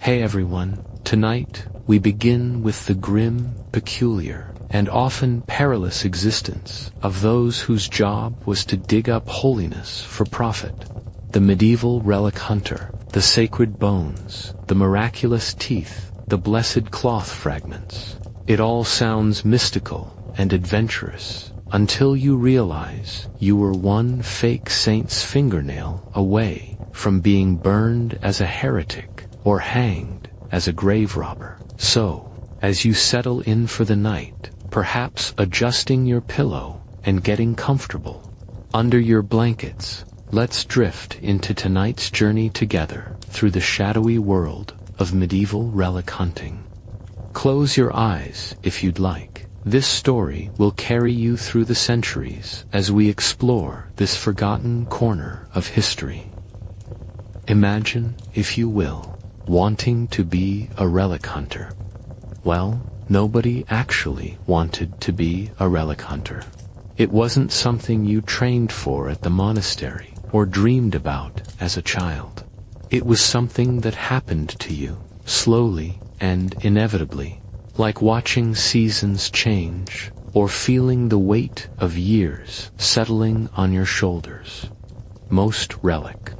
Hey everyone, tonight we begin with the grim, peculiar, and often perilous existence of those whose job was to dig up holiness for profit. The medieval relic hunter, the sacred bones, the miraculous teeth, the blessed cloth fragments. It all sounds mystical and adventurous, until you realize you were one fake saint's fingernail away from being burned as a heretic or hanged as a grave robber. So, as you settle in for the night, perhaps adjusting your pillow and getting comfortable under your blankets, let's drift into tonight's journey together through the shadowy world of medieval relic hunting. Close your eyes if you'd like. This story will carry you through the centuries as we explore this forgotten corner of history. Imagine, if you will, wanting to be a relic hunter. Well, nobody actually wanted to be a relic hunter. It wasn't something you trained for at the monastery or dreamed about as a child. It was something that happened to you, slowly and inevitably, like watching seasons change or feeling the weight of years settling on your shoulders. Most relic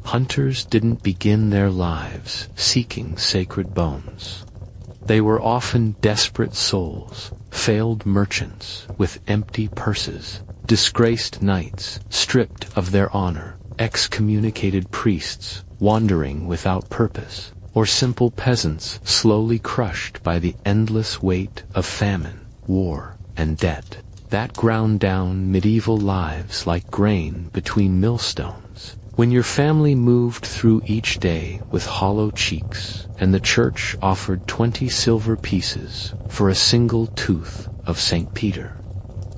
hunters didn't begin their lives seeking sacred bones. They were often desperate souls, failed merchants with empty purses, disgraced knights stripped of their honor, excommunicated priests wandering without purpose, or simple peasants slowly crushed by the endless weight of famine, war, and debt that ground down medieval lives like grain between millstones. When your family moved through each day with hollow cheeks, and the church offered 20 silver pieces for a single tooth of St. Peter,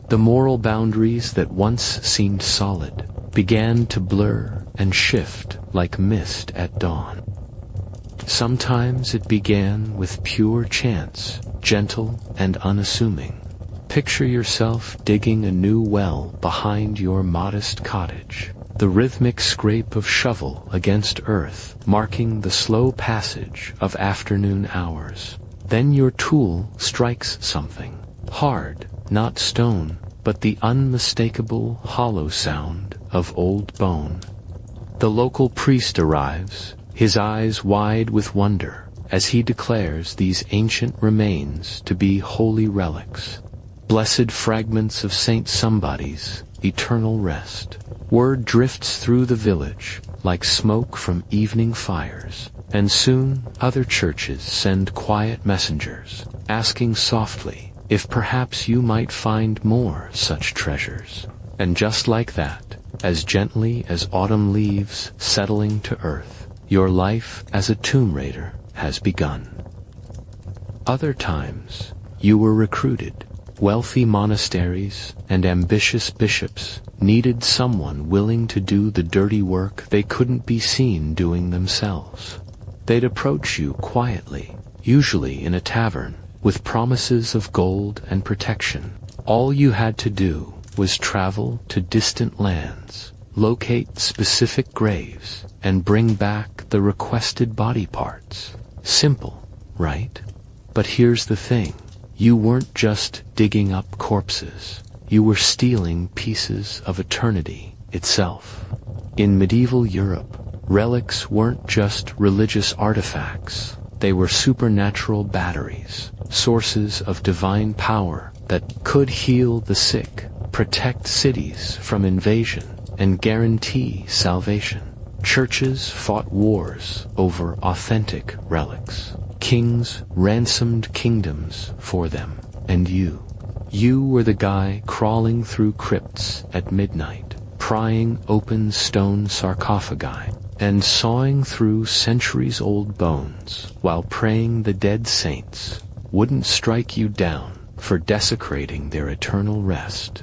the moral boundaries that once seemed solid began to blur and shift like mist at dawn. Sometimes it began with pure chance, gentle and unassuming. Picture yourself digging a new well behind your modest cottage. The rhythmic scrape of shovel against earth marking the slow passage of afternoon hours. Then your tool strikes something hard, not stone, but the unmistakable hollow sound of old bone. The local priest arrives, his eyes wide with wonder, as he declares these ancient remains to be holy relics, blessed fragments of Saint Somebody's eternal rest. Word drifts through the village like smoke from evening fires, and soon other churches send quiet messengers, asking softly if perhaps you might find more such treasures. And just like that, as gently as autumn leaves settling to earth, your life as a tomb raider has begun. Other times, you were recruited. Wealthy monasteries and ambitious bishops needed someone willing to do the dirty work they couldn't be seen doing themselves. They'd approach you quietly, usually in a tavern, with promises of gold and protection. All you had to do was travel to distant lands, locate specific graves, and bring back the requested body parts. Simple, right? But here's the thing. You weren't just digging up corpses. You were stealing pieces of eternity itself. In medieval Europe, relics weren't just religious artifacts. They were supernatural batteries, sources of divine power that could heal the sick, protect cities from invasion, and guarantee salvation. Churches fought wars over authentic relics. Kings ransomed kingdoms for them, and you were the guy crawling through crypts at midnight, prying open stone sarcophagi, and sawing through centuries-old bones while praying the dead saints wouldn't strike you down for desecrating their eternal rest.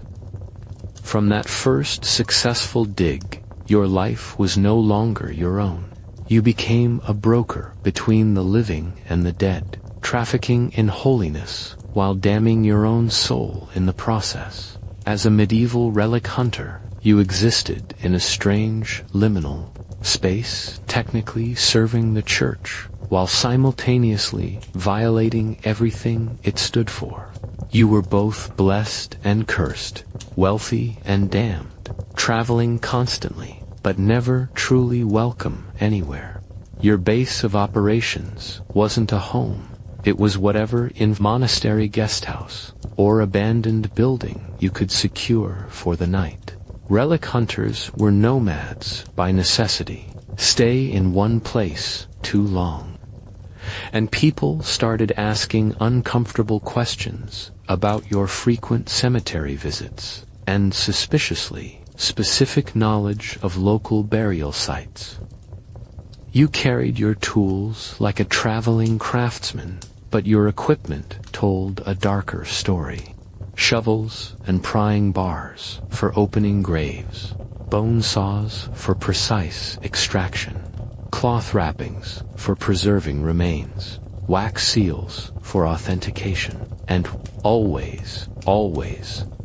From that first successful dig, your life was no longer your own. You became a broker between the living and the dead, trafficking in holiness while damning your own soul in the process. As a medieval relic hunter, you existed in a strange, liminal space, technically serving the church, while simultaneously violating everything it stood for. You were both blessed and cursed, wealthy and damned, traveling constantly, but never truly welcome anywhere. Your base of operations wasn't a home. It was whatever in monastery guesthouse or abandoned building you could secure for the night. Relic hunters were nomads by necessity. Stay in one place too long. And people started asking uncomfortable questions about your frequent cemetery visits and, suspiciously, specific knowledge of local burial sites. You carried your tools like a traveling craftsman, but your equipment told a darker story. Shovels and prying bars for opening graves, bone saws for precise extraction, cloth wrappings for preserving remains, wax seals for authentication, and always,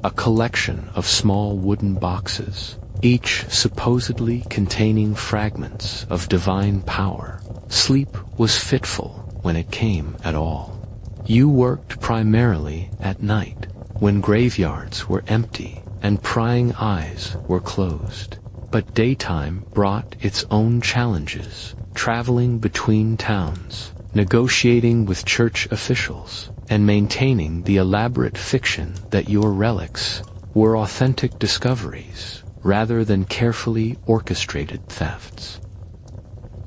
a collection of small wooden boxes, each supposedly containing fragments of divine power. Sleep was fitful when it came at all. You worked primarily at night, when graveyards were empty and prying eyes were closed. But daytime brought its own challenges, traveling between towns, negotiating with church officials, and maintaining the elaborate fiction that your relics were authentic discoveries rather than carefully orchestrated thefts.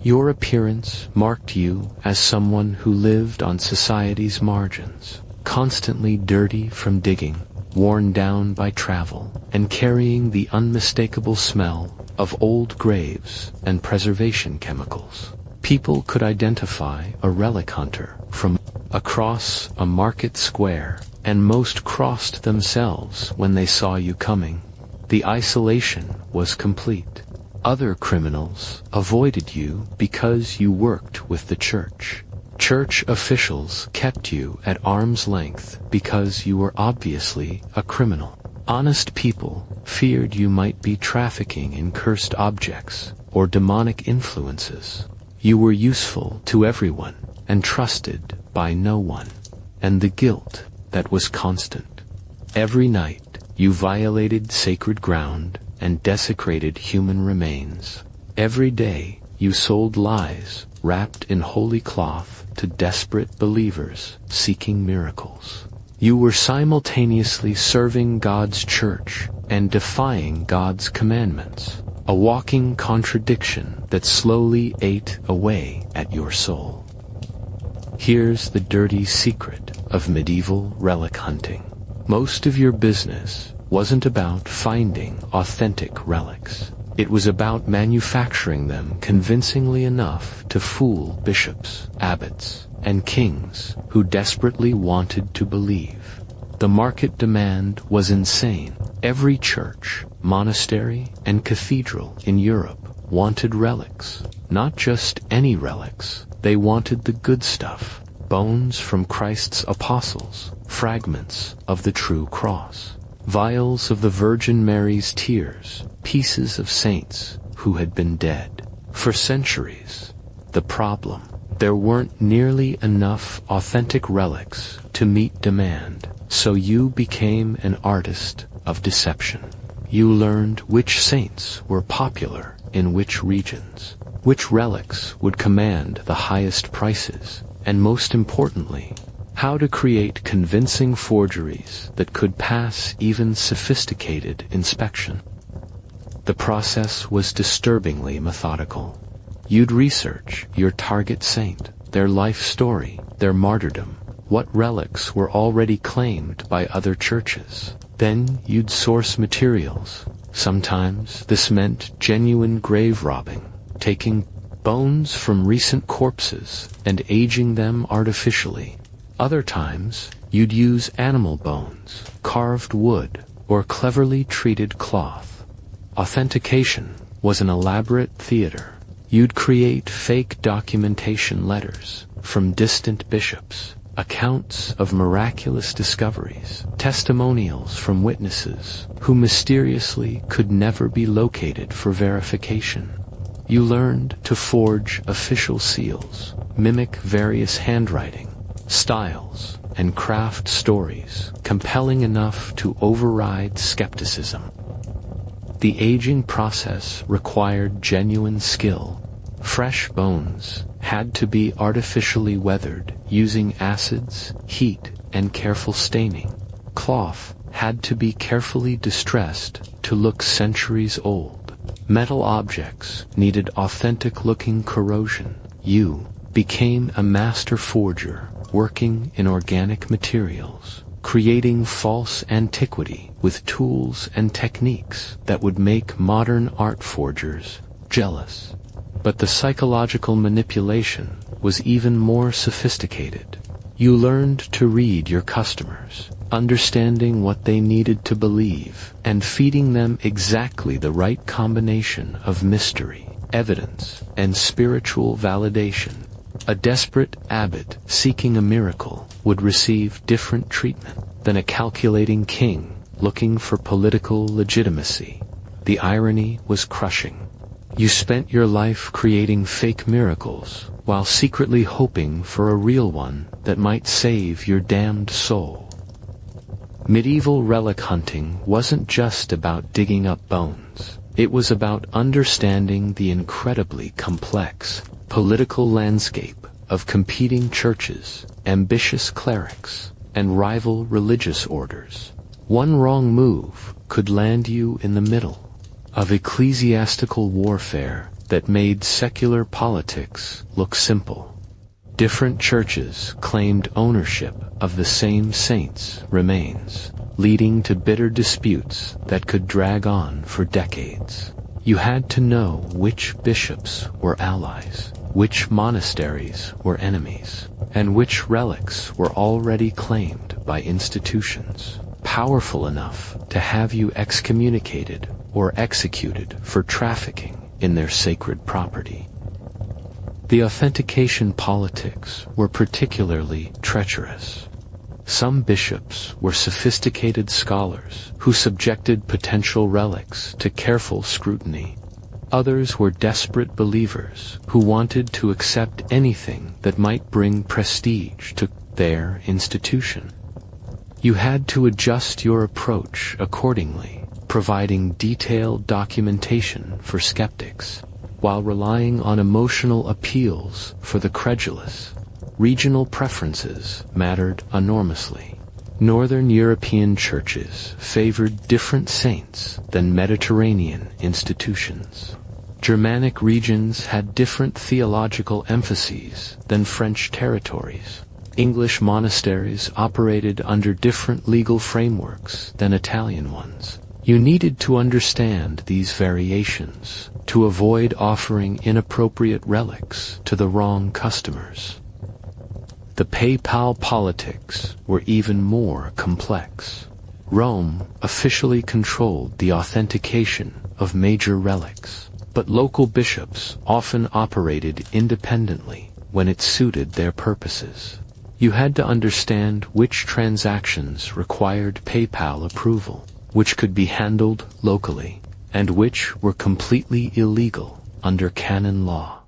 Your appearance marked you as someone who lived on society's margins, constantly dirty from digging, worn down by travel, and carrying the unmistakable smell of old graves and preservation chemicals. People could identify a relic hunter from across a market square, and most crossed themselves when they saw you coming. The isolation was complete. Other criminals avoided you because you worked with the church. Church officials kept you at arm's length because you were obviously a criminal. Honest people feared you might be trafficking in cursed objects or demonic influences. You were useful to everyone and trusted by no one, and the guilt that was constant. Every night you violated sacred ground and desecrated human remains. Every day you sold lies wrapped in holy cloth to desperate believers seeking miracles. You were simultaneously serving God's church and defying God's commandments, a walking contradiction that slowly ate away at your soul. Here's the dirty secret of medieval relic hunting. Most of your business wasn't about finding authentic relics. It was about manufacturing them convincingly enough to fool bishops, abbots, and kings who desperately wanted to believe. The market demand was insane. Every church, monastery, and cathedral in Europe wanted relics. Not just any relics. They wanted the good stuff. Bones from Christ's apostles, fragments of the true cross, vials of the Virgin Mary's tears, pieces of saints who had been dead for centuries. The problem: there weren't nearly enough authentic relics to meet demand, so you became an artist of deception. You learned which saints were popular in which regions, which relics would command the highest prices, and most importantly, how to create convincing forgeries that could pass even sophisticated inspection. The process was disturbingly methodical. You'd research your target saint, their life story, their martyrdom, what relics were already claimed by other churches. Then you'd source materials. Sometimes this meant genuine grave robbing, taking bones from recent corpses and aging them artificially. Other times, you'd use animal bones, carved wood, or cleverly treated cloth. Authentication was an elaborate theater. You'd create fake documentation letters from distant bishops, accounts of miraculous discoveries, testimonials from witnesses who mysteriously could never be located for verification. You learned to forge official seals, mimic various handwriting styles, and craft stories compelling enough to override skepticism. The aging process required genuine skill. Fresh bones had to be artificially weathered using acids, heat, and careful staining. Cloth had to be carefully distressed to look centuries old. Metal objects needed authentic-looking corrosion. You became a master forger, working in organic materials, creating false antiquity with tools and techniques that would make modern art forgers jealous. But the psychological manipulation was even more sophisticated. You learned to read your customers, understanding what they needed to believe, and feeding them exactly the right combination of mystery, evidence, and spiritual validation. A desperate abbot seeking a miracle would receive different treatment than a calculating king looking for political legitimacy. The irony was crushing. You spent your life creating fake miracles while secretly hoping for a real one that might save your damned soul. Medieval relic hunting wasn't just about digging up bones. It was about understanding the incredibly complex political landscape of competing churches, ambitious clerics, and rival religious orders. One wrong move could land you in the middle of ecclesiastical warfare that made secular politics look simple. Different churches claimed ownership of the same saints' remains, leading to bitter disputes that could drag on for decades. You had to know which bishops were allies, which monasteries were enemies, and which relics were already claimed by institutions powerful enough to have you excommunicated or executed for trafficking in their sacred property. The authentication politics were particularly treacherous. Some bishops were sophisticated scholars who subjected potential relics to careful scrutiny. Others were desperate believers who wanted to accept anything that might bring prestige to their institution. You had to adjust your approach accordingly, providing detailed documentation for skeptics, while relying on emotional appeals for the credulous. Regional preferences mattered enormously. Northern European churches favored different saints than Mediterranean institutions. Germanic regions had different theological emphases than French territories. English monasteries operated under different legal frameworks than Italian ones. You needed to understand these variations to avoid offering inappropriate relics to the wrong customers. The papal politics were even more complex. Rome officially controlled the authentication of major relics, but local bishops often operated independently when it suited their purposes. You had to understand which transactions required papal approval, which could be handled locally, and which were completely illegal under canon law.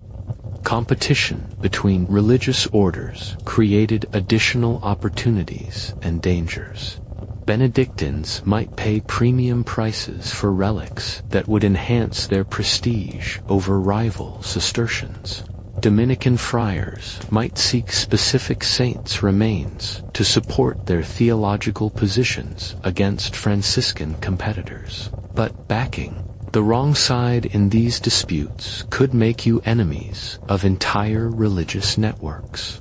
Competition between religious orders created additional opportunities and dangers. Benedictines might pay premium prices for relics that would enhance their prestige over rival Cistercians. Dominican friars might seek specific saints' remains to support their theological positions against Franciscan competitors. But backing the wrong side in these disputes could make you enemies of entire religious networks.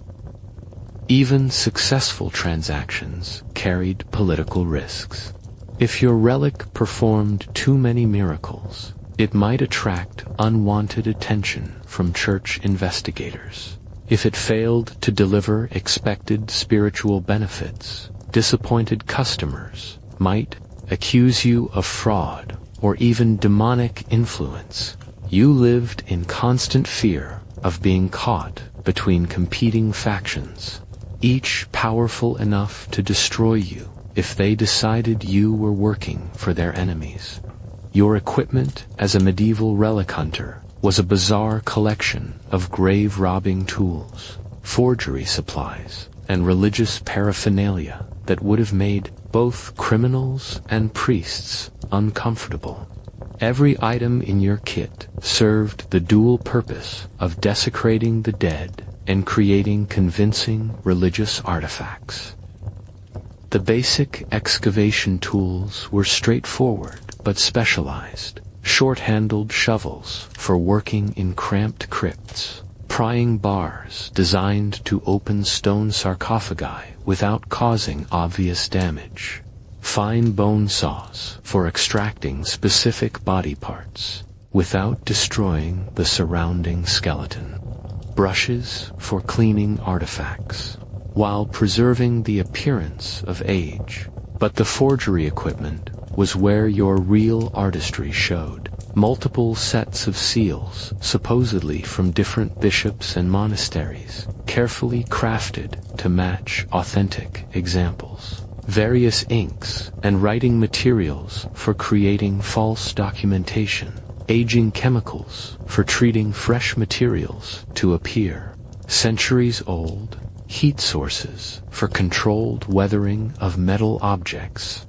Even successful transactions carried political risks. If your relic performed too many miracles, it might attract unwanted attention from church investigators. If it failed to deliver expected spiritual benefits, disappointed customers might accuse you of fraud or even demonic influence. You lived in constant fear of being caught between competing factions, each powerful enough to destroy you if they decided you were working for their enemies. Your equipment as a medieval relic hunter was a bizarre collection of grave-robbing tools, forgery supplies, and religious paraphernalia that would have made both criminals and priests uncomfortable. Every item in your kit served the dual purpose of desecrating the dead and creating convincing religious artifacts. The basic excavation tools were straightforward but specialized. Short-handled shovels for working in cramped crypts, prying bars designed to open stone sarcophagi without causing obvious damage, fine bone saws for extracting specific body parts without destroying the surrounding skeleton, brushes for cleaning artifacts while preserving the appearance of age. But the forgery equipment was where your real artistry showed. Multiple sets of seals, supposedly from different bishops and monasteries, carefully crafted to match authentic examples. Various inks and writing materials for creating false documentation. Aging chemicals for treating fresh materials to appear centuries-old. Heat sources for controlled weathering of metal objects.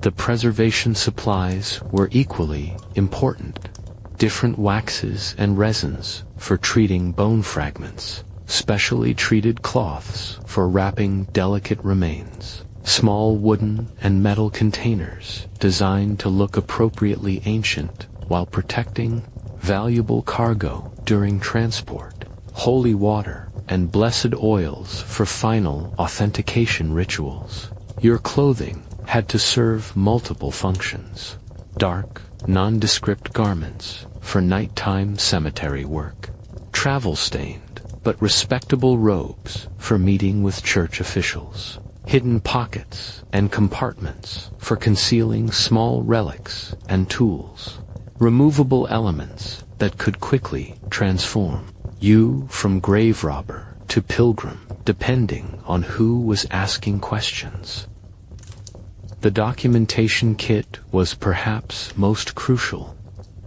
The preservation supplies were equally important. Different waxes and resins for treating bone fragments, specially treated cloths for wrapping delicate remains, small wooden and metal containers designed to look appropriately ancient while protecting valuable cargo during transport, holy water, and blessed oils for final authentication rituals. Your clothing had to serve multiple functions. Dark, nondescript garments for nighttime cemetery work. Travel-stained, but respectable robes for meeting with church officials. Hidden pockets and compartments for concealing small relics and tools. Removable elements that could quickly transform you from grave robber to pilgrim, depending on who was asking questions. The documentation kit was perhaps most crucial.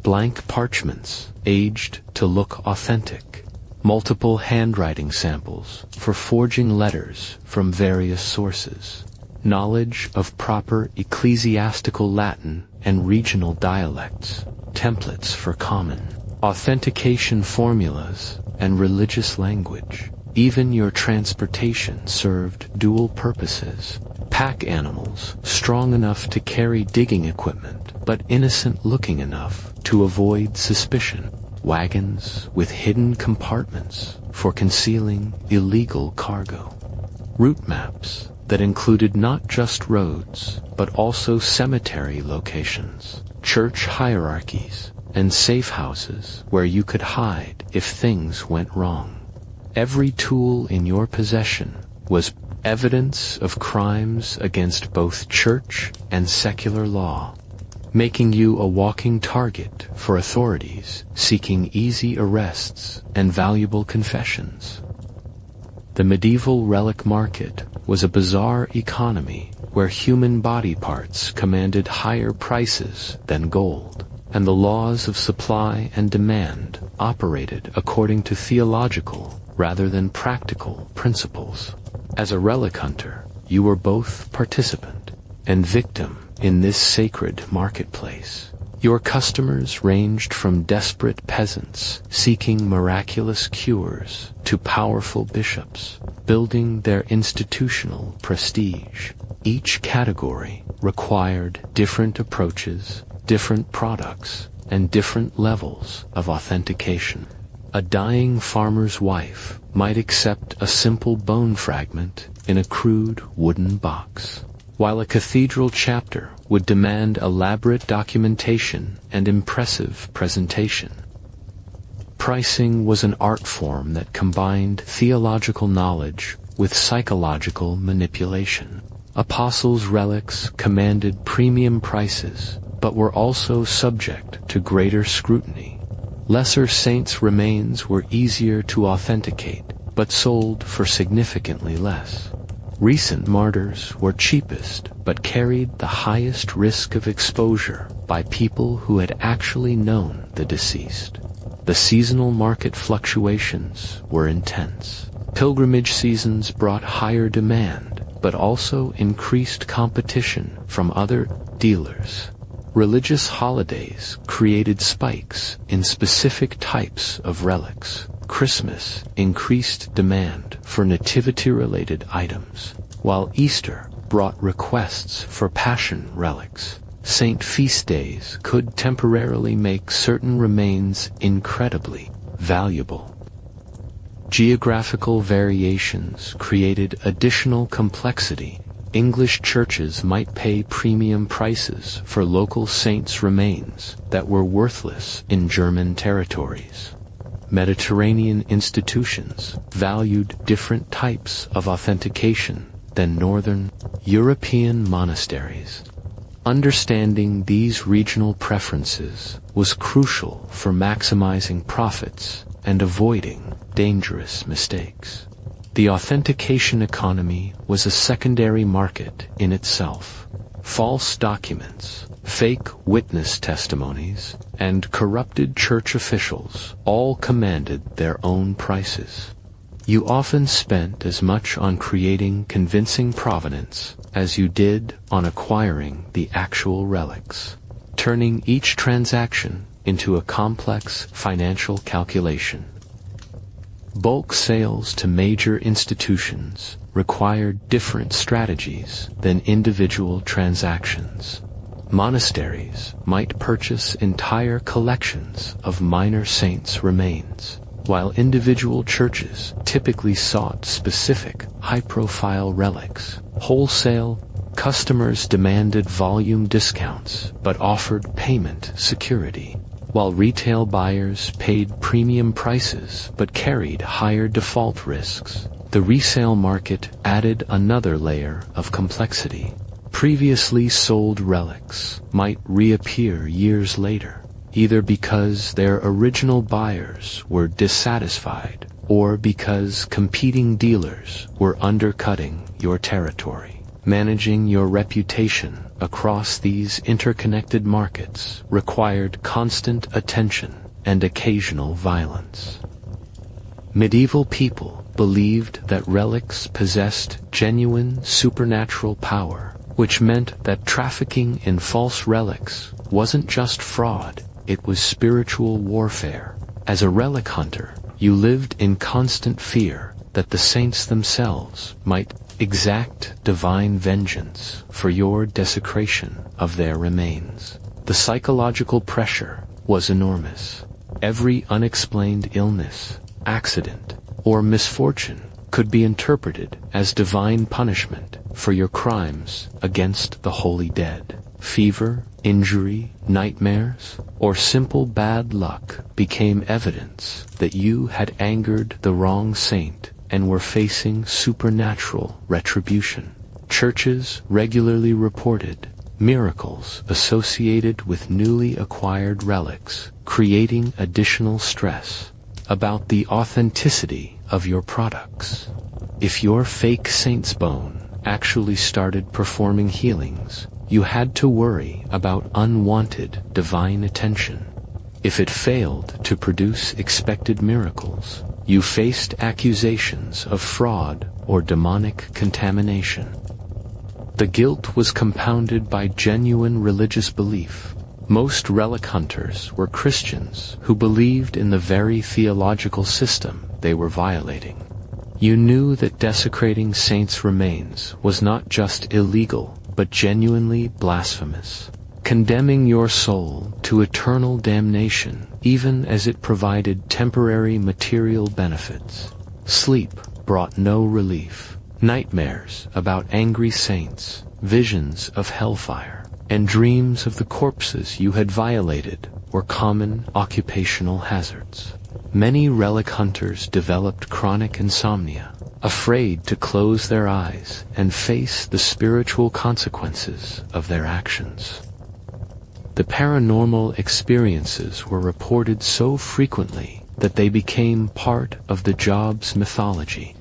Blank parchments, aged to look authentic. Multiple handwriting samples for forging letters from various sources. Knowledge of proper ecclesiastical Latin and regional dialects. Templates for common authentication formulas and religious language. Even your transportation served dual purposes. Pack animals strong enough to carry digging equipment, but innocent-looking enough to avoid suspicion. Wagons with hidden compartments for concealing illegal cargo. Route maps that included not just roads, but also cemetery locations, church hierarchies, and safe houses where you could hide if things went wrong. Every tool in your possession was evidence of crimes against both church and secular law, making you a walking target for authorities seeking easy arrests and valuable confessions. The medieval relic market was a bizarre economy where human body parts commanded higher prices than gold, and the laws of supply and demand operated according to theological rather than practical principles. As a relic hunter, you were both participant and victim in this sacred marketplace. Your customers ranged from desperate peasants seeking miraculous cures to powerful bishops building their institutional prestige. Each category required different approaches, different products, and different levels of authentication. A dying farmer's wife might accept a simple bone fragment in a crude wooden box, while a cathedral chapter would demand elaborate documentation and impressive presentation. Pricing was an art form that combined theological knowledge with psychological manipulation. Apostles' relics commanded premium prices, but were also subject to greater scrutiny. Lesser saints' remains were easier to authenticate, but sold for significantly less. Recent martyrs were cheapest, but carried the highest risk of exposure by people who had actually known the deceased. The seasonal market fluctuations were intense. Pilgrimage seasons brought higher demand, but also increased competition from other dealers. Religious holidays created spikes in specific types of relics. Christmas increased demand for nativity-related items, while Easter brought requests for passion relics. Saint feast days could temporarily make certain remains incredibly valuable. Geographical variations created additional complexity. English churches might pay premium prices for local saints' remains that were worthless in German territories. Mediterranean institutions valued different types of authentication than Northern European monasteries. Understanding these regional preferences was crucial for maximizing profits and avoiding dangerous mistakes. The authentication economy was a secondary market in itself. False documents, fake witness testimonies, and corrupted church officials all commanded their own prices. You often spent as much on creating convincing provenance as you did on acquiring the actual relics, turning each transaction into a complex financial calculation. Bulk sales to major institutions required different strategies than individual transactions. Monasteries might purchase entire collections of minor saints' remains, while individual churches typically sought specific, high-profile relics. Wholesale customers demanded volume discounts but offered payment security, while retail buyers paid premium prices but carried higher default risks. The resale market added another layer of complexity. Previously sold relics might reappear years later, either because their original buyers were dissatisfied or because competing dealers were undercutting your territory. Managing your reputation across these interconnected markets required constant attention and occasional violence. Medieval people believed that relics possessed genuine supernatural power, which meant that trafficking in false relics wasn't just fraud, it was spiritual warfare. As a relic hunter, you lived in constant fear that the saints themselves might exact divine vengeance for your desecration of their remains. The psychological pressure was enormous. Every unexplained illness, accident, or misfortune could be interpreted as divine punishment for your crimes against the holy dead. Fever, injury, nightmares, or simple bad luck became evidence that you had angered the wrong saint and were facing supernatural retribution. Churches regularly reported miracles associated with newly acquired relics, creating additional stress about the authenticity of your products. If your fake saint's bone actually started performing healings, you had to worry about unwanted divine attention. If it failed to produce expected miracles, you faced accusations of fraud or demonic contamination. The guilt was compounded by genuine religious belief. Most relic hunters were Christians who believed in the very theological system they were violating. You knew that desecrating saints' remains was not just illegal, but genuinely blasphemous, condemning your soul to eternal damnation even as it provided temporary material benefits. Sleep brought no relief. Nightmares about angry saints, visions of hellfire, and dreams of the corpses you had violated were common occupational hazards. Many relic hunters developed chronic insomnia, afraid to close their eyes and face the spiritual consequences of their actions. The paranormal experiences were reported so frequently that they became part of the job's mythology.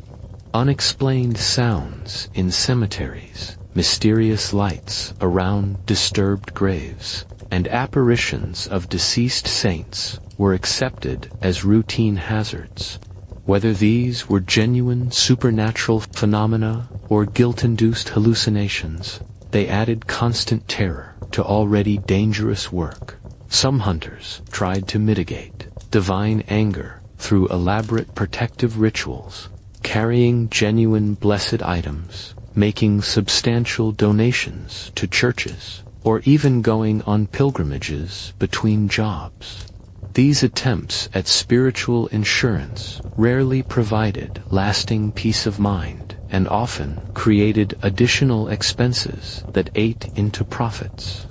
Unexplained sounds in cemeteries, mysterious lights around disturbed graves, and apparitions of deceased saints were accepted as routine hazards. Whether these were genuine supernatural phenomena or guilt-induced hallucinations, they added constant terror to already dangerous work. Some hunters tried to mitigate divine anger through elaborate protective rituals, carrying genuine blessed items, making substantial donations to churches, or even going on pilgrimages between jobs. These attempts at spiritual insurance rarely provided lasting peace of mind and often created additional expenses that ate into profits.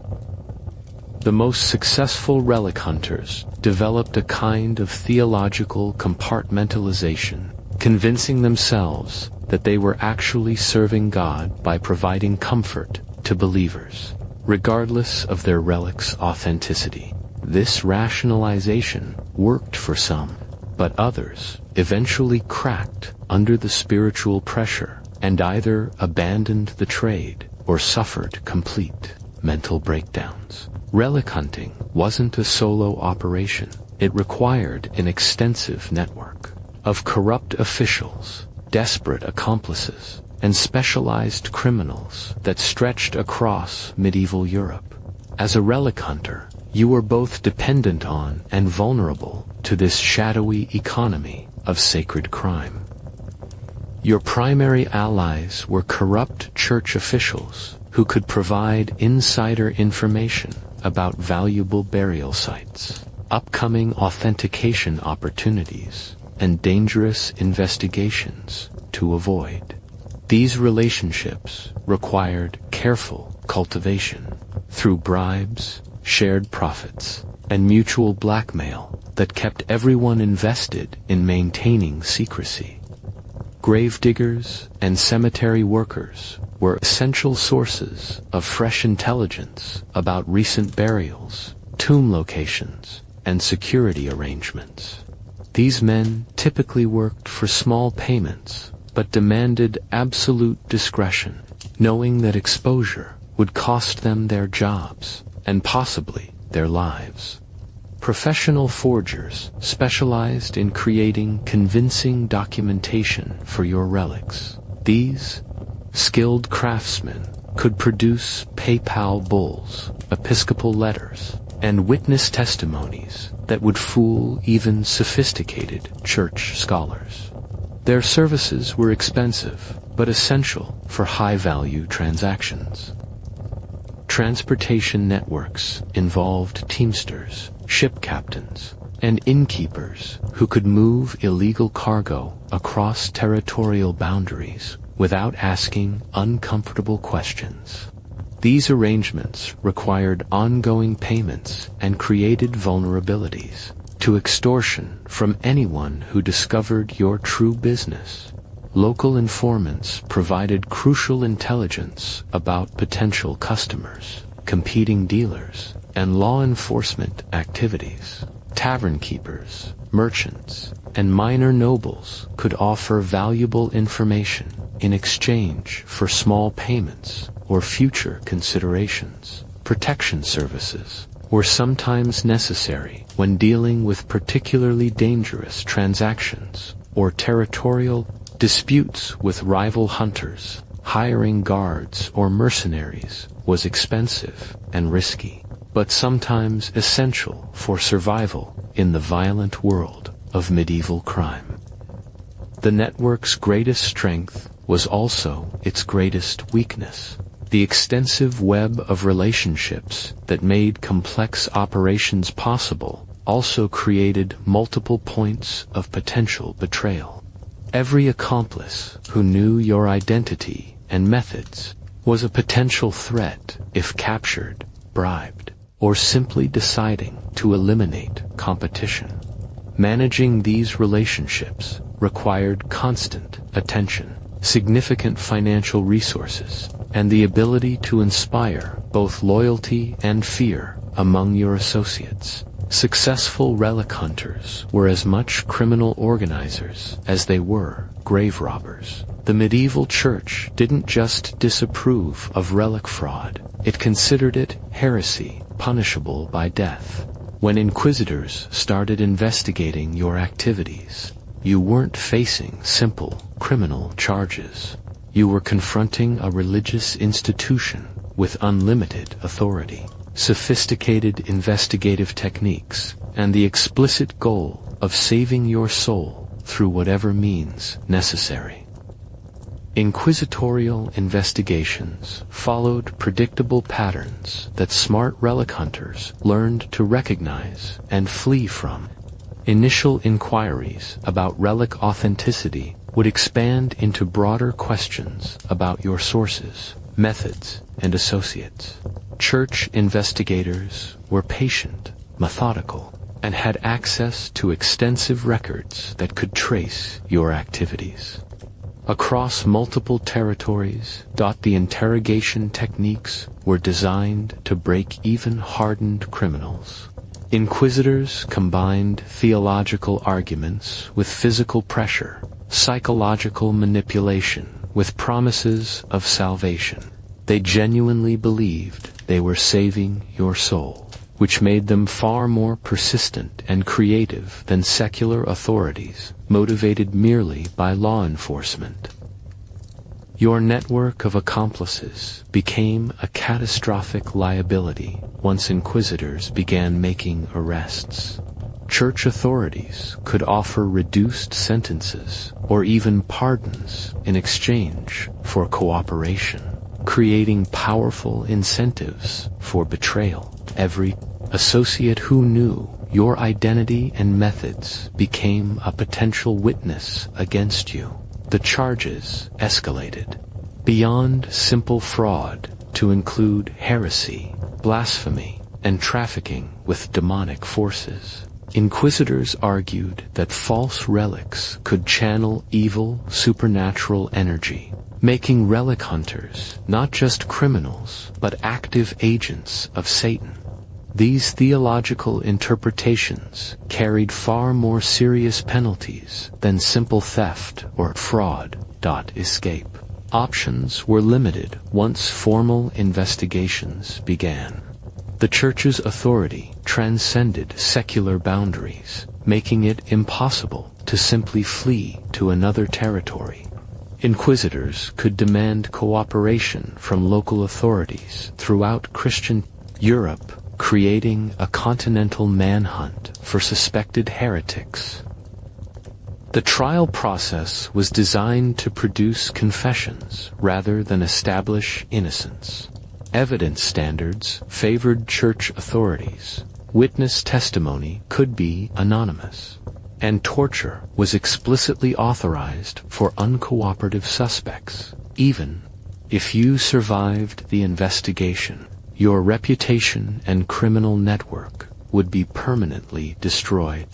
The most successful relic hunters developed a kind of theological compartmentalization, convincing themselves that they were actually serving God by providing comfort to believers, regardless of their relic's authenticity. This rationalization worked for some, but others eventually cracked under the spiritual pressure and either abandoned the trade or suffered complete mental breakdowns. Relic hunting wasn't a solo operation. It required an extensive network of corrupt officials, desperate accomplices, and specialized criminals that stretched across medieval Europe. As a relic hunter, you were both dependent on and vulnerable to this shadowy economy of sacred crime. Your primary allies were corrupt church officials who could provide insider information about valuable burial sites, upcoming authentication opportunities, and dangerous investigations to avoid. These relationships required careful cultivation through bribes, shared profits, and mutual blackmail that kept everyone invested in maintaining secrecy. Gravediggers and cemetery workers were essential sources of fresh intelligence about recent burials, tomb locations, and security arrangements. These men typically worked for small payments, but demanded absolute discretion, knowing that exposure would cost them their jobs and possibly their lives. Professional forgers specialized in creating convincing documentation for your relics. These skilled craftsmen could produce papal bulls, episcopal letters, and witness testimonies that would fool even sophisticated church scholars. Their services were expensive, but essential for high-value transactions. Transportation networks involved teamsters, ship captains, and innkeepers who could move illegal cargo across territorial boundaries without asking uncomfortable questions. These arrangements required ongoing payments and created vulnerabilities to extortion from anyone who discovered your true business. Local informants provided crucial intelligence about potential customers, competing dealers, and law enforcement activities. Tavern keepers, merchants, and minor nobles could offer valuable information in exchange for small payments or future considerations. Protection services were sometimes necessary when dealing with particularly dangerous transactions or territorial disputes with rival hunters. Hiring guards or mercenaries was expensive and risky, but sometimes essential for survival in the violent world of medieval crime. The network's greatest strength was also its greatest weakness. The extensive web of relationships that made complex operations possible also created multiple points of potential betrayal. Every accomplice who knew your identity and methods was a potential threat if captured, bribed, or simply deciding to eliminate competition. Managing these relationships required constant attention, significant financial resources, and the ability to inspire both loyalty and fear among your associates. Successful relic hunters were as much criminal organizers as they were grave robbers. The medieval church didn't just disapprove of relic fraud, it considered it heresy punishable by death. When inquisitors started investigating your activities, you weren't facing simple criminal charges. You were confronting a religious institution with unlimited authority, sophisticated investigative techniques, and the explicit goal of saving your soul through whatever means necessary. Inquisitorial investigations followed predictable patterns that smart relic hunters learned to recognize and flee from. Initial inquiries about relic authenticity would expand into broader questions about your sources, methods, and associates. Church investigators were patient, methodical, and had access to extensive records that could trace your activities. Across multiple territories, the interrogation techniques were designed to break even hardened criminals. Inquisitors combined theological arguments with physical pressure, psychological manipulation with promises of salvation. They genuinely believed they were saving your soul, which made them far more persistent and creative than secular authorities, motivated merely by law enforcement. Your network of accomplices became a catastrophic liability once inquisitors began making arrests. Church authorities could offer reduced sentences or even pardons in exchange for cooperation, creating powerful incentives for betrayal. Every associate who knew your identity and methods became a potential witness against you. The charges escalated beyond simple fraud to include heresy, blasphemy, and trafficking with demonic forces. Inquisitors argued that false relics could channel evil supernatural energy, making relic hunters not just criminals but active agents of Satan. These theological interpretations carried far more serious penalties than simple theft or fraud. Escape options were limited once formal investigations began. The Church's authority transcended secular boundaries, making it impossible to simply flee to another territory. Inquisitors could demand cooperation from local authorities throughout Christian Europe, creating a continental manhunt for suspected heretics. The trial process was designed to produce confessions rather than establish innocence. Evidence standards favored church authorities. Witness testimony could be anonymous, and torture was explicitly authorized for uncooperative suspects. Even if you survived the investigation, your reputation and criminal network would be permanently destroyed.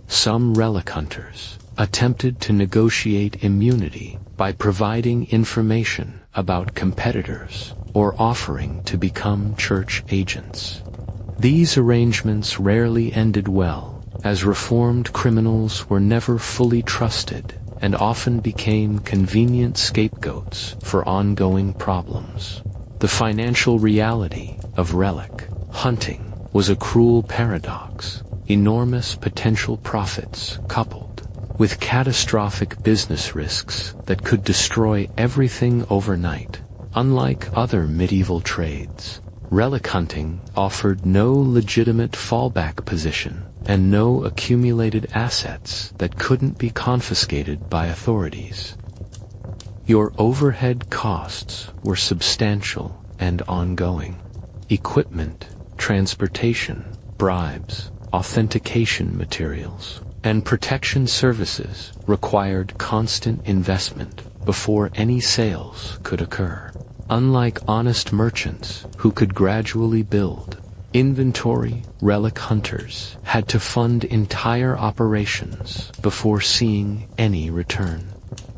Some relic hunters attempted to negotiate immunity by providing information about competitors or offering to become church agents. These arrangements rarely ended well, as reformed criminals were never fully trusted and often became convenient scapegoats for ongoing problems. The financial reality of relic hunting was a cruel paradox. Enormous potential profits coupled with catastrophic business risks that could destroy everything overnight. Unlike other medieval trades, relic hunting offered no legitimate fallback position and no accumulated assets that couldn't be confiscated by authorities. Your overhead costs were substantial and ongoing. Equipment, transportation, bribes, authentication materials, and protection services required constant investment before any sales could occur. Unlike honest merchants who could gradually build inventory, relic hunters had to fund entire operations before seeing any return.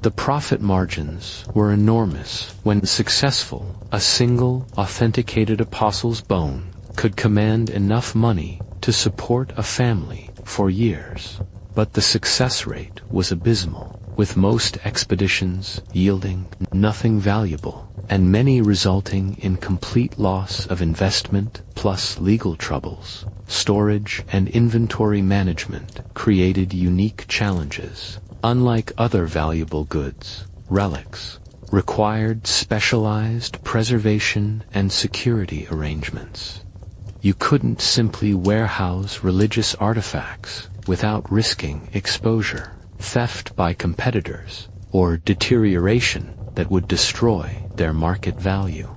The profit margins were enormous. When successful, a single authenticated apostle's bone could command enough money to support a family for years. But the success rate was abysmal. with most expeditions yielding nothing valuable, and many resulting in complete loss of investment plus legal troubles. Storage and inventory management created unique challenges. Unlike other valuable goods, relics required specialized preservation and security arrangements. You couldn't simply warehouse religious artifacts without risking exposure, theft by competitors, or deterioration that would destroy their market value.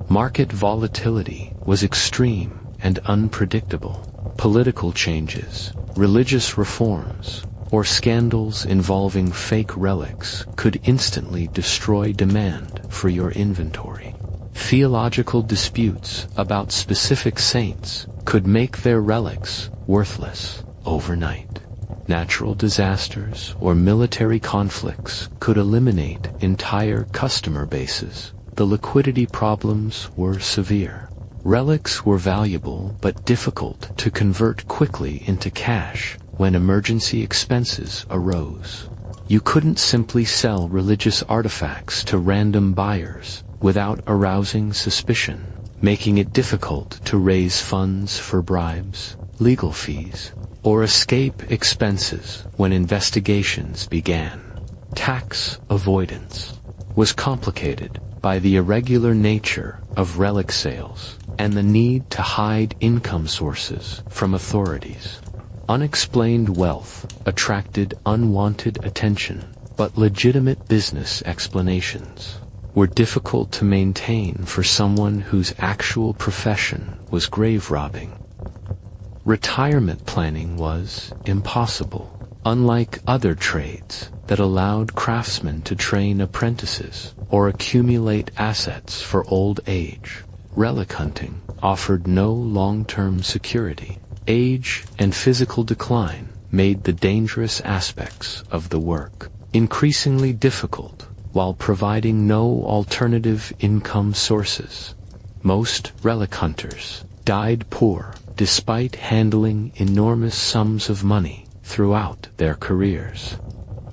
Market volatility was extreme and unpredictable. Political changes, religious reforms, or scandals involving fake relics could instantly destroy demand for your inventory. Theological disputes about specific saints could make their relics worthless overnight. Natural disasters or military conflicts could eliminate entire customer bases. The liquidity problems were severe. Relics were valuable but difficult to convert quickly into cash when emergency expenses arose. You couldn't simply sell religious artifacts to random buyers without arousing suspicion, making it difficult to raise funds for bribes, legal fees, or escape expenses when investigations began. Tax avoidance was complicated by the irregular nature of relic sales and the need to hide income sources from authorities. Unexplained wealth attracted unwanted attention, but legitimate business explanations were difficult to maintain for someone whose actual profession was grave robbing. Retirement planning was impossible. Unlike other trades that allowed craftsmen to train apprentices or accumulate assets for old age, relic hunting offered no long-term security. Age and physical decline made the dangerous aspects of the work increasingly difficult while providing no alternative income sources. Most relic hunters died poor despite handling enormous sums of money throughout their careers.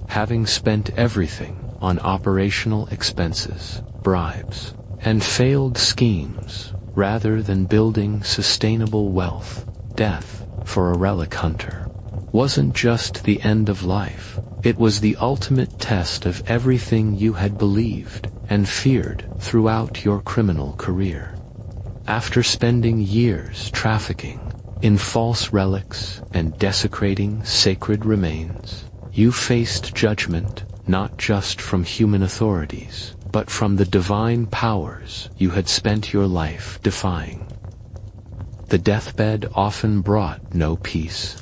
Having spent everything on operational expenses, bribes, and failed schemes rather than building sustainable wealth, death for a relic hunter wasn't just the end of life. It was the ultimate test of everything you had believed and feared throughout your criminal career. After spending years trafficking in false relics and desecrating sacred remains, you faced judgment not just from human authorities, but from the divine powers you had spent your life defying. The deathbed often brought no peace.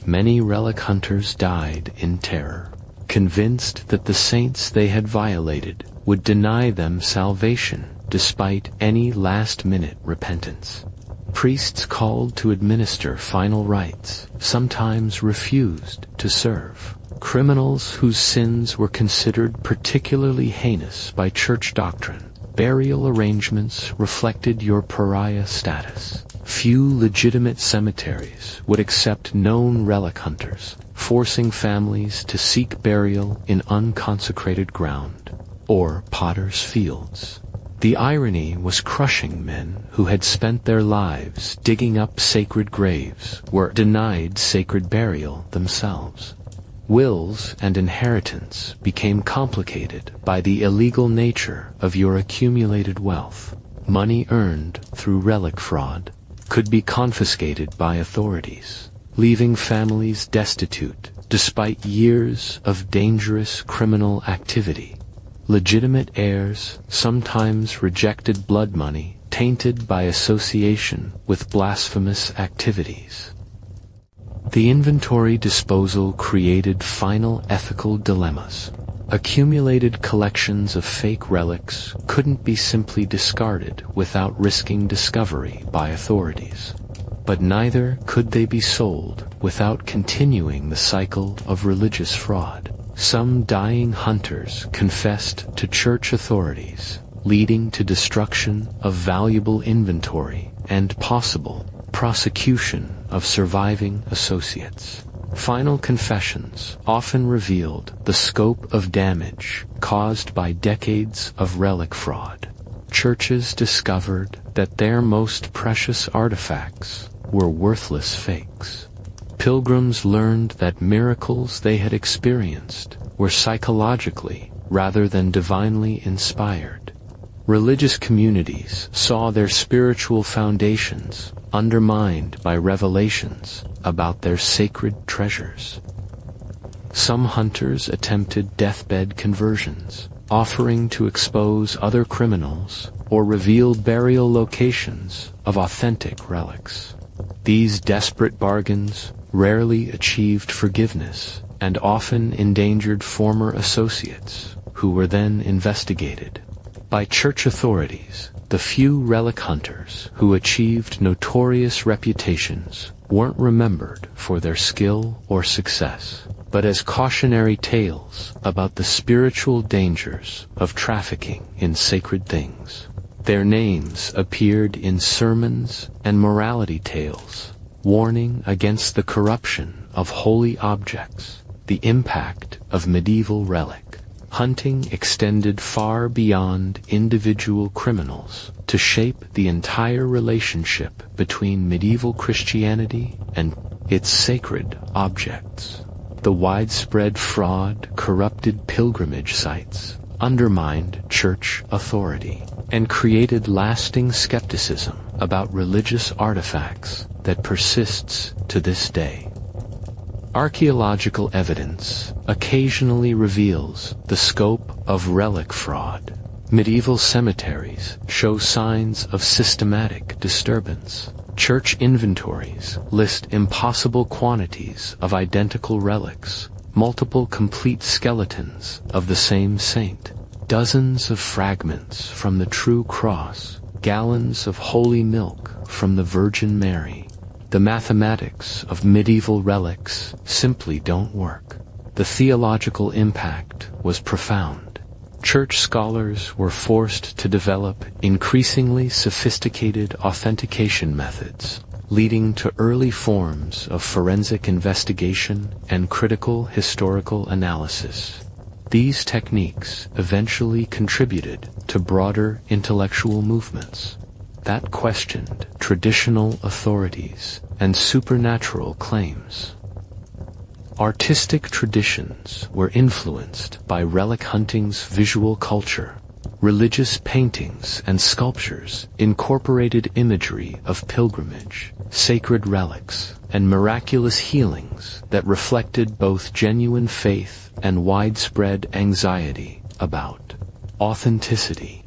Many relic hunters died in terror, convinced that the saints they had violated would deny them salvation despite any last-minute repentance. Priests called to administer final rites sometimes refused to serve. Criminals whose sins were considered particularly heinous by church doctrine. Burial arrangements reflected your pariah status. Few legitimate cemeteries would accept known relic hunters, forcing families to seek burial in unconsecrated ground or potter's fields. The irony was crushing. Men who had spent their lives digging up sacred graves were denied sacred burial themselves. Wills and inheritance became complicated by the illegal nature of your accumulated wealth. Money earned through relic fraud could be confiscated by authorities, leaving families destitute despite years of dangerous criminal activity. Legitimate heirs sometimes rejected blood money tainted by association with blasphemous activities. The inventory disposal created final ethical dilemmas. Accumulated collections of fake relics couldn't be simply discarded without risking discovery by authorities. But neither could they be sold without continuing the cycle of religious fraud. Some dying hunters confessed to church authorities, leading to destruction of valuable inventory and possible prosecution of surviving associates. Final confessions often revealed the scope of damage caused by decades of relic fraud. Churches discovered that their most precious artifacts were worthless fakes. Pilgrims learned that miracles they had experienced were psychologically rather than divinely inspired. Religious communities saw their spiritual foundations undermined by revelations about their sacred treasures. Some hunters attempted deathbed conversions, offering to expose other criminals or reveal burial locations of authentic relics. These desperate bargains rarely achieved forgiveness and often endangered former associates who were then investigated. By church authorities, the few relic hunters who achieved notorious reputations weren't remembered for their skill or success, but as cautionary tales about the spiritual dangers of trafficking in sacred things. Their names appeared in sermons and morality tales, warning against the corruption of holy objects. The impact of medieval relic hunting extended far beyond individual criminals to shape the entire relationship between medieval Christianity and its sacred objects. The widespread fraud corrupted pilgrimage sites, undermined church authority, and created lasting skepticism about religious artifacts that persists to this day. Archaeological evidence occasionally reveals the scope of relic fraud. Medieval cemeteries show signs of systematic disturbance. Church inventories list impossible quantities of identical relics, multiple complete skeletons of the same saint, dozens of fragments from the true cross, gallons of holy milk from the Virgin Mary. The mathematics of medieval relics simply don't work. The theological impact was profound. Church scholars were forced to develop increasingly sophisticated authentication methods, leading to early forms of forensic investigation and critical historical analysis. These techniques eventually contributed to broader intellectual movements that questioned traditional authorities and supernatural claims. Artistic traditions were influenced by relic hunting's visual culture. Religious paintings and sculptures incorporated imagery of pilgrimage, sacred relics, and miraculous healings that reflected both genuine faith and widespread anxiety about authenticity.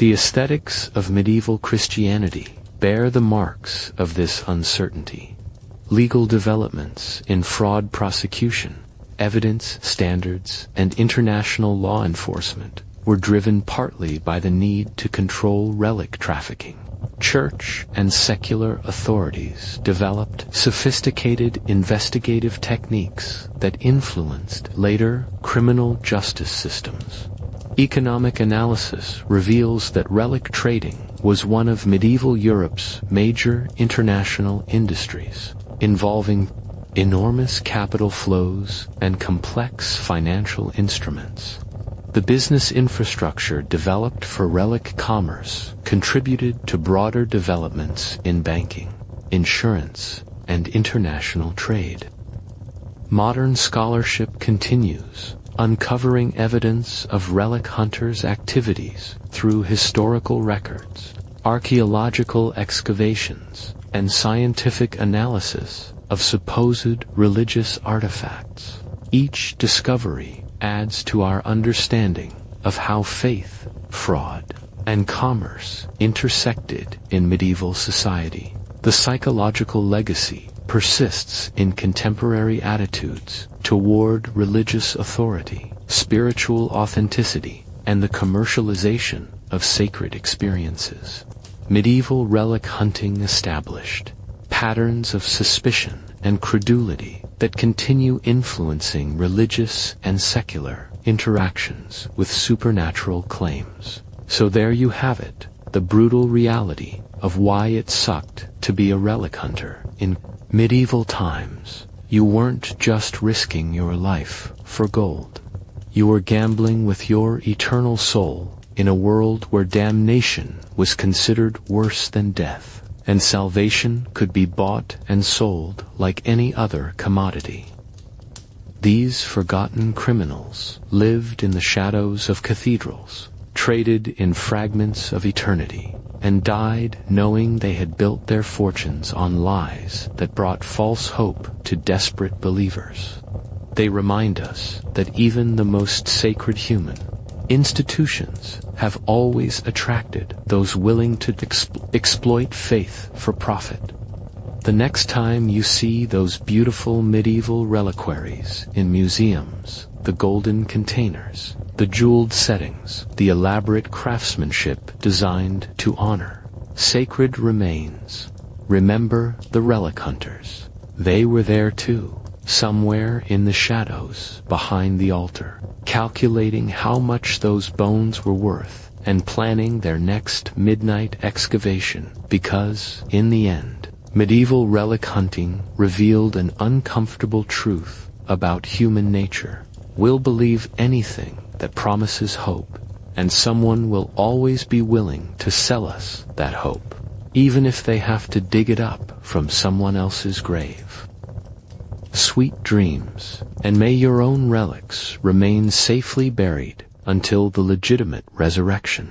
The aesthetics of medieval Christianity bear the marks of this uncertainty. Legal developments in fraud prosecution, evidence standards, and international law enforcement were driven partly by the need to control relic trafficking. Church and secular authorities developed sophisticated investigative techniques that influenced later criminal justice systems. Economic analysis reveals that relic trading was one of medieval Europe's major international industries, involving enormous capital flows and complex financial instruments. The business infrastructure developed for relic commerce contributed to broader developments in banking, insurance, and international trade. Modern scholarship continues, uncovering evidence of relic hunters' activities through historical records, archaeological excavations, and scientific analysis of supposed religious artifacts. Each discovery adds to our understanding of how faith, fraud, and commerce intersected in medieval society. The psychological legacy persists in contemporary attitudes toward religious authority, spiritual authenticity, and the commercialization of sacred experiences. Medieval relic hunting established patterns of suspicion and credulity that continue influencing religious and secular interactions with supernatural claims. So there you have it, the brutal reality of why it sucked to be a relic hunter in medieval times. You weren't just risking your life for gold. You were gambling with your eternal soul in a world where damnation was considered worse than death, and salvation could be bought and sold like any other commodity. These forgotten criminals lived in the shadows of cathedrals, traded in fragments of eternity, and died knowing they had built their fortunes on lies that brought false hope to desperate believers. They remind us that even the most sacred human institutions have always attracted those willing to exploit faith for profit. The next time you see those beautiful medieval reliquaries in museums, the golden containers, the jeweled settings, the elaborate craftsmanship designed to honor sacred remains, remember the relic hunters. They were there too, somewhere in the shadows behind the altar, calculating how much those bones were worth and planning their next midnight excavation, because, in the end, medieval relic hunting revealed an uncomfortable truth about human nature. We'll believe anything that promises hope, and someone will always be willing to sell us that hope, even if they have to dig it up from someone else's grave. Sweet dreams, and may your own relics remain safely buried until the legitimate resurrection.